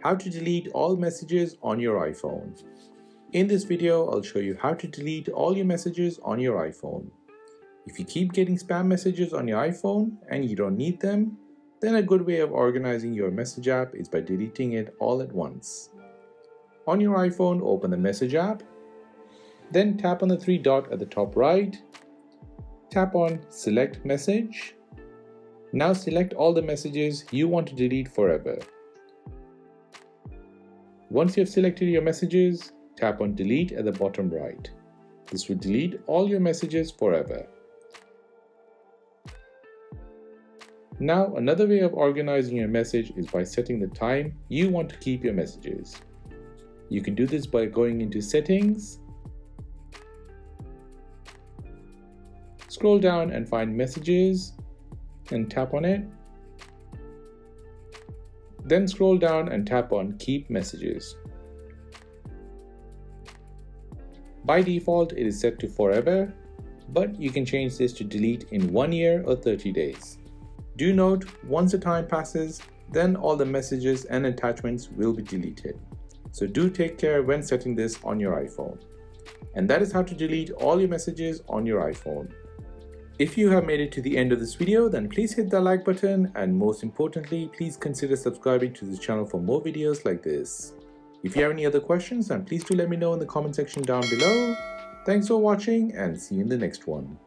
How to delete all messages on your iPhone. In this video, I'll show you how to delete all your messages on your iPhone. If you keep getting spam messages on your iPhone and you don't need them, then a good way of organizing your message app is by deleting it all at once. On your iPhone, open the Message app, then tap on the three dots at the top right, tap on Select Message. Now select all the messages you want to delete forever. Once you have selected your messages, tap on Delete at the bottom right. This will delete all your messages forever. Now, another way of organizing your message is by setting the time you want to keep your messages. You can do this by going into Settings, scroll down and find Messages and tap on it. Then scroll down and tap on Keep Messages. By default, it is set to forever, but you can change this to delete in 1 year or 30 days. Do note, once the time passes, then all the messages and attachments will be deleted. So do take care when setting this on your iPhone. And that is how to delete all your messages on your iPhone. If you have made it to the end of this video, then please hit the like button, and most importantly, please consider subscribing to this channel for more videos like this. If you have any other questions, then please do let me know in the comment section down below. Thanks for watching and see you in the next one.